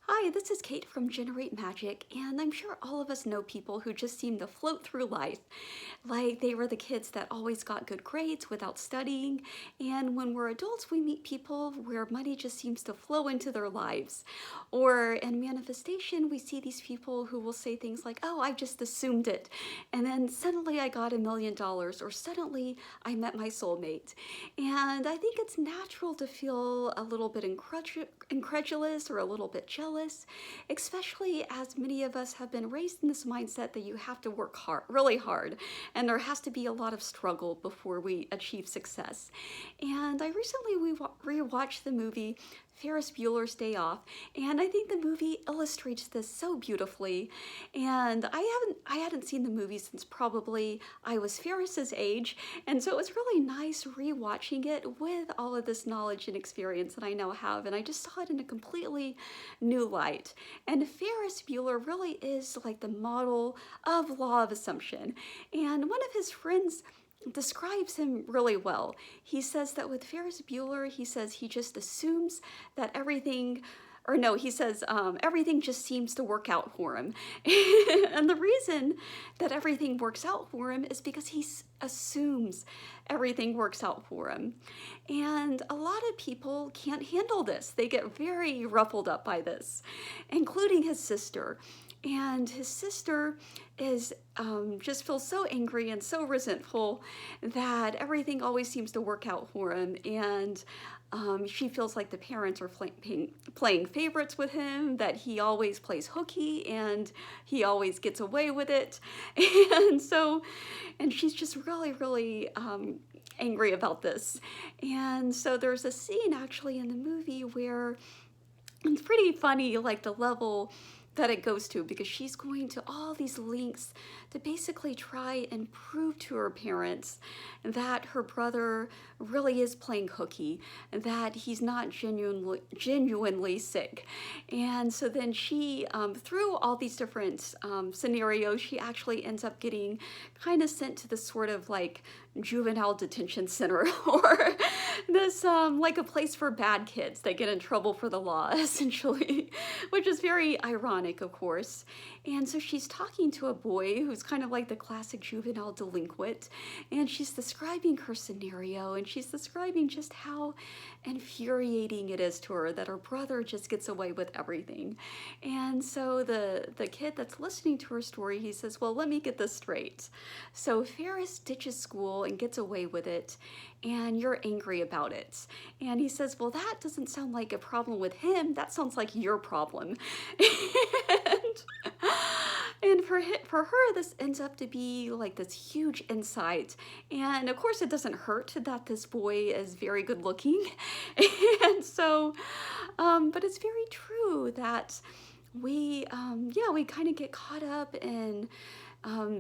Hi, this is Kate from Generate Magic, and I'm sure all of us know people who just seem to float through life. Like they were the kids that always got good grades without studying, and when we're adults, we meet people where money just seems to flow into their lives. Or in manifestation, we see these people who will say things like, oh, I just assumed it, and then suddenly I got $1 million, or suddenly I met my soulmate. And I think it's natural to feel a little bit incredulous or a little bit jealous, especially as many of us have been raised in this mindset that you have to work hard, really hard, and there has to be a lot of struggle before we achieve success. And I recently rewatched the movie Ferris Bueller's Day Off, and I think the movie illustrates this so beautifully. And I hadn't seen the movie since probably I was Ferris's age, and so it was really nice rewatching it with all of this knowledge and experience that I now have, and I just saw it in a completely new light. And Ferris Bueller really is like the model of law of assumption. And one of his friends describes him really well. He says that with Ferris Bueller, he says he just assumes that everything, or no, he says everything just seems to work out for him. And the reason that everything works out for him is because he assumes everything works out for him. And a lot of people can't handle this. They get very ruffled up by this, including his sister. And his sister is just feels so angry and so resentful that everything always seems to work out for him. And she feels like the parents are playing favorites with him, that he always plays hooky and he always gets away with it. And she's just really angry about this. And so there's a scene actually in the movie where it's pretty funny, like the level that it goes to, because she's going to all these lengths to basically try and prove to her parents that her brother really is playing hooky, that he's not genuinely sick. And so then she, through all these different scenarios, she actually ends up getting kind of sent to this sort of like juvenile detention center, or this like a place for bad kids that get in trouble for the law, essentially, which is very ironic, of course. And so she's talking to a boy who's kind of like the classic juvenile delinquent, and she's describing her scenario, and she's describing just how infuriating it is to her that her brother just gets away with everything. And so the kid that's listening to her story, he says, well, let me get this straight. So Ferris ditches school and gets away with it, and you're angry about it. And he says, well, that doesn't sound like a problem with him. That sounds like your problem. And for her, this ends up to be like this huge insight. And of course, it doesn't hurt that this boy is very good looking. And so, but it's very true that we kind of get caught up in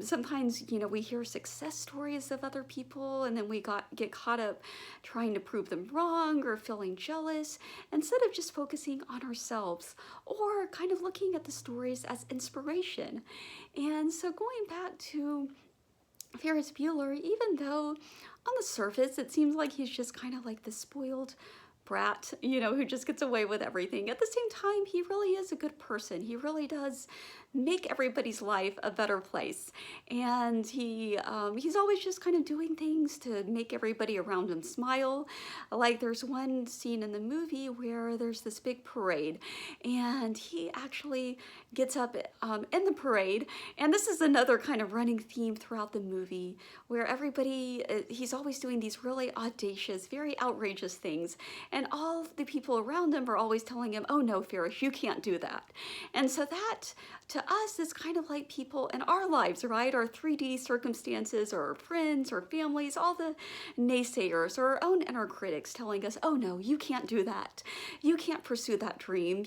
sometimes, we hear success stories of other people, and then we get caught up trying to prove them wrong or feeling jealous, instead of just focusing on ourselves or kind of looking at the stories as inspiration. And so going back to Ferris Bueller, even though on the surface it seems like he's just kind of like the spoiled brat, who just gets away with everything, at the same time, he really is a good person. He really does make everybody's life a better place. And he's always just kind of doing things to make everybody around him smile. Like there's one scene in the movie where there's this big parade, and he actually gets up in the parade. And this is another kind of running theme throughout the movie, where he's always doing these really audacious, very outrageous things. And all the people around him are always telling him, oh no, Ferris, you can't do that. And so that, to us, is kind of like people in our lives, right? Our 3D circumstances, or our friends, or families, all the naysayers, or our own inner critics telling us, oh no, you can't do that. You can't pursue that dream.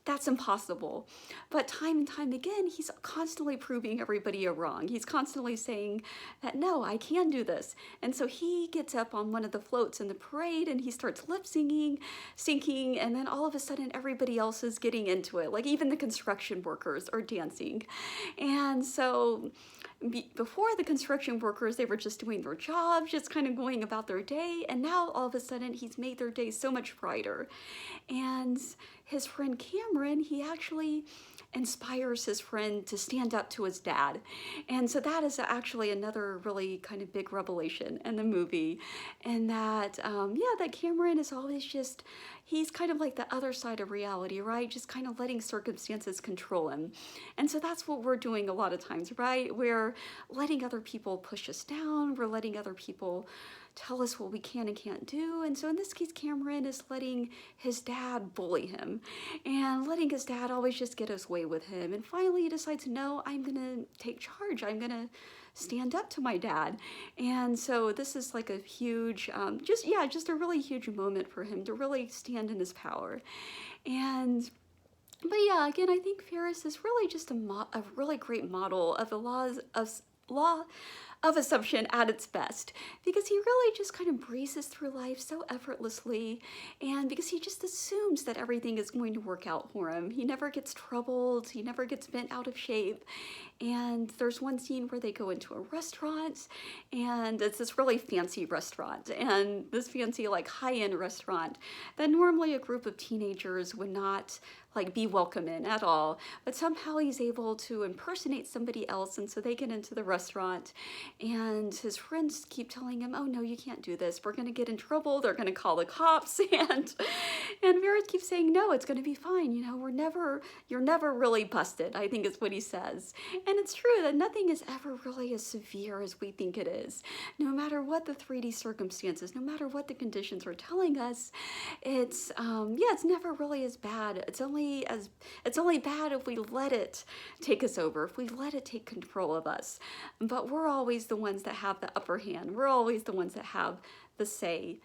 That's impossible. But time and time again, he's constantly proving everybody wrong. He's constantly saying that, no, I can do this. And so he gets up on one of the floats in the parade, and he starts lip syncing, and then all of a sudden everybody else is getting into it. Like even the construction workers are dancing. And so before, the construction workers, they were just doing their jobs, just kind of going about their day. And now all of a sudden he's made their day so much brighter. And his friend Cameron, he actually inspires his friend to stand up to his dad. And so that is actually another really kind of big revelation in the movie. And that, yeah, that Cameron is always just, he's kind of like the other side of reality, right? Just kind of letting circumstances control him. And so that's what we're doing a lot of times, right? We're letting other people push us down. We're letting other people tell us what we can and can't do. And so in this case, Cameron is letting his dad bully him and letting his dad always just get his way with him. And finally he decides, no, I'm gonna take charge. I'm gonna stand up to my dad. And so this is like a huge, just a really huge moment for him to really stand in his power. But yeah, again, I think Ferris is really just a really great model of the law of assumption at its best, because he really just kind of breezes through life so effortlessly, and because he just assumes that everything is going to work out for him. He never gets troubled, he never gets bent out of shape. And there's one scene where they go into a restaurant, and it's this really fancy restaurant, and this fancy like high-end restaurant that normally a group of teenagers would not like be welcome in at all, but somehow he's able to impersonate somebody else, and so they get into the restaurant, and his friends keep telling him, oh no, you can't do this, we're gonna get in trouble, they're gonna call the cops, and Ferris keeps saying, no, it's gonna be fine, you know, you're never really busted, I think is what he says. And it's true that nothing is ever really as severe as we think it is. No matter what the 3D circumstances, no matter what the conditions are telling us, it's never really as bad. It's only bad if we let it take us over, if we let it take control of us. But we're always the ones that have the upper hand. We're always the ones that have the say.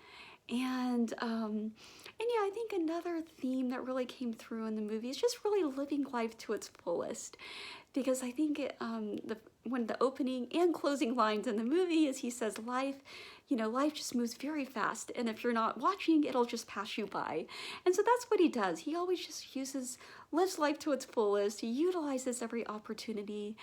And yeah, I think another theme that really came through in the movie is just really living life to its fullest. Because I think one of the opening and closing lines in the movie is he says, life just moves very fast, and if you're not watching, it'll just pass you by. And so that's what he does. He always just lives life to its fullest. He utilizes every opportunity.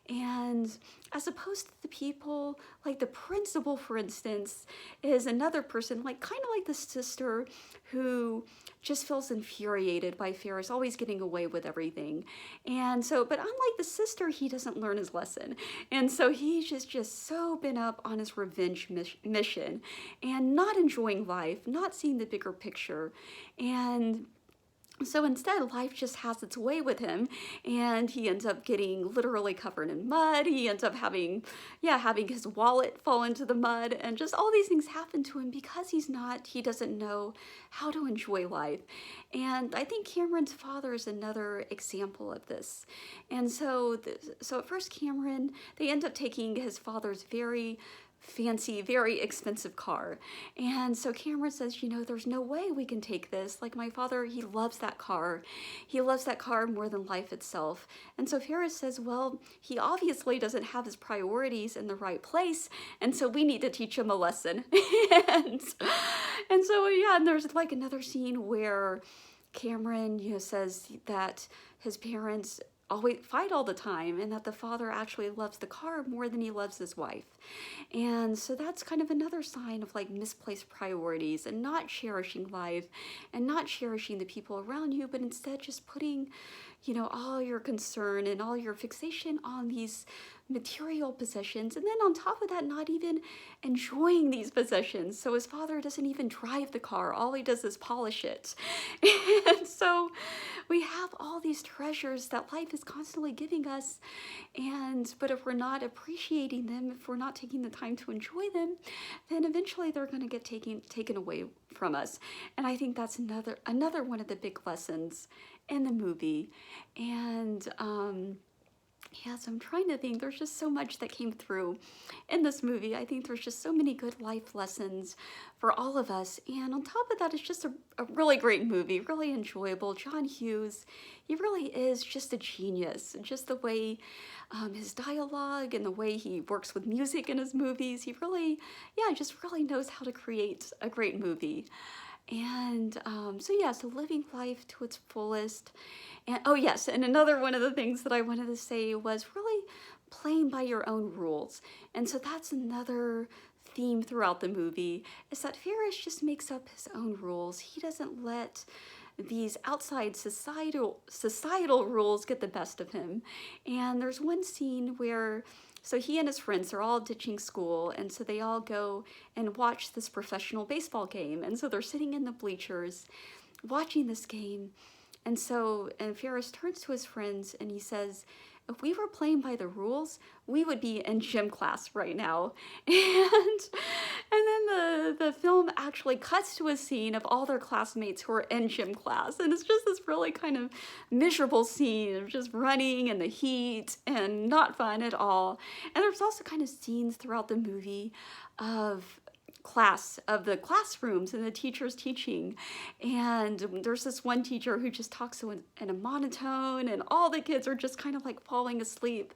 And as opposed to the people, like the principal, for instance, is another person, like kind of like the sister who just feels infuriated by Ferris always getting away with everything. And so, but unlike the sister, he doesn't learn his lesson. And so he's just so bent up on his revenge mission and not enjoying life, not seeing the bigger picture. And so instead, life just has its way with him, and he ends up getting literally covered in mud. He ends up having his wallet fall into the mud, and just all these things happen to him because he doesn't know how to enjoy life. And I think Cameron's father is another example of this. And so at first Cameron, they end up taking his father's very fancy, very expensive car. And so Cameron says, there's no way we can take this. Like, my father, he loves that car. He loves that car more than life itself. And so Ferris says, well, he obviously doesn't have his priorities in the right place, and so we need to teach him a lesson. and so, yeah, and there's like another scene where Cameron, says that his parents always fight all the time, and that the father actually loves the car more than he loves his wife. And so that's kind of another sign of like misplaced priorities and not cherishing life and not cherishing the people around you, but instead just putting, all your concern and all your fixation on these material possessions, and then on top of that, not even enjoying these possessions. So his father doesn't even drive the car, all he does is polish it. And so we have all these treasures that life is constantly giving us, but if we're not appreciating them, if we're not taking the time to enjoy them, then eventually they're going to get taken away from us. And I think that's another one of the big lessons in the movie. And yeah, so I'm trying to think. There's just so much that came through in this movie. I think there's just so many good life lessons for all of us. And on top of that, it's just a really great movie, really enjoyable. John Hughes, he really is just a genius. Just the way his dialogue and the way he works with music in his movies, he really, just really knows how to create a great movie. And so living life to its fullest. And oh yes, and another one of the things that I wanted to say was really playing by your own rules. And so that's another theme throughout the movie, is that Ferris just makes up his own rules. He doesn't let these outside societal rules get the best of him. And there's one scene where, so he and his friends are all ditching school, and so they all go and watch this professional baseball game. And so they're sitting in the bleachers watching this game. And Ferris turns to his friends and he says, if we were playing by the rules, we would be in gym class right now. And then the film actually cuts to a scene of all their classmates who are in gym class. And it's just this really kind of miserable scene of just running in the heat and not fun at all. And there's also kind of scenes throughout the movie of the classrooms and the teachers teaching, and there's this one teacher who just talks in a monotone, and all the kids are just kind of like falling asleep.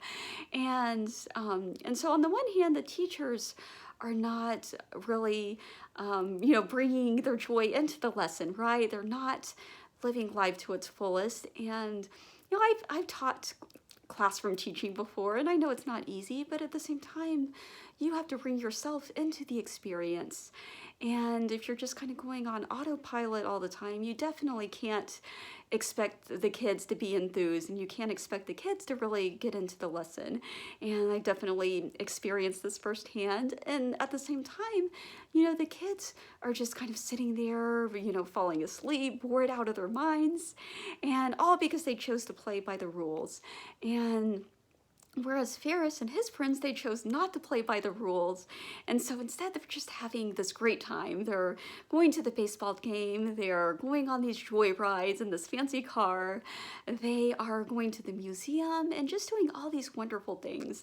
And so on the one hand, the teachers are not really bringing their joy into the lesson, right? They're not living life to its fullest. And I've taught classroom teaching before, and I know it's not easy, but at the same time, you have to bring yourself into the experience. And if you're just kind of going on autopilot all the time, you definitely can't expect the kids to be enthused, and you can't expect the kids to really get into the lesson. And I definitely experienced this firsthand. And at the same time, the kids are just kind of sitting there, falling asleep, bored out of their minds, and all because they chose to play by the rules. And whereas Ferris and his friends, they chose not to play by the rules. And so instead, they're just having this great time. They're going to the baseball game. They're going on these joy rides in this fancy car. They are going to the museum and just doing all these wonderful things.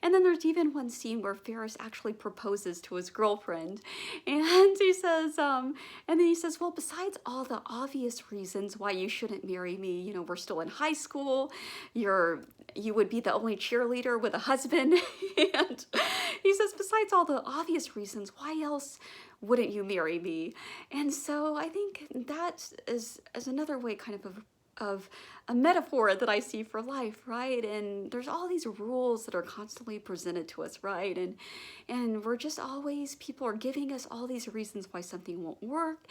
And then there's even one scene where Ferris actually proposes to his girlfriend. And he says, well, besides all the obvious reasons why you shouldn't marry me, we're still in high school. You would be the only cheerleader with a husband. And he says, besides all the obvious reasons, why else wouldn't you marry me? And so I think that is another way kind of a metaphor that I see for life, right? And there's all these rules that are constantly presented to us, right? And we're just always, people are giving us all these reasons why something won't work.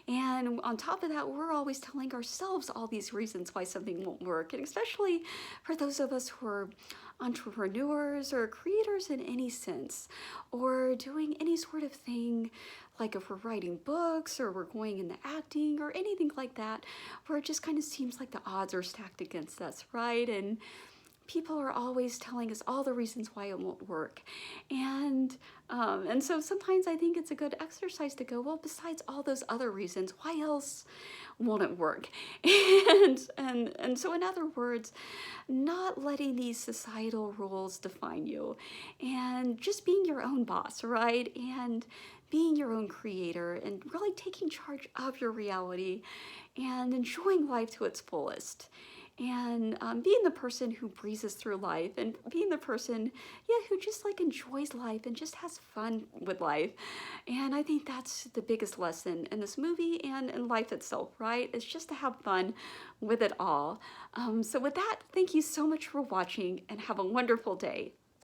And on top of that, we're always telling ourselves all these reasons why something won't work. And especially for those of us who are entrepreneurs or creators in any sense, or doing any sort of thing, like if we're writing books or we're going into acting or anything like that, where it just kind of seems like the odds are stacked against us, right? And people are always telling us all the reasons why it won't work. And so sometimes I think it's a good exercise to go, well, besides all those other reasons, why else won't it work? And so in other words, not letting these societal rules define you, and just being your own boss, right? And being your own creator, and really taking charge of your reality and enjoying life to its fullest. And being the person who breezes through life, and being the person, who just like enjoys life and just has fun with life. And I think that's the biggest lesson in this movie and in life itself, right? It's just to have fun with it all. So with that, thank you so much for watching, and have a wonderful day.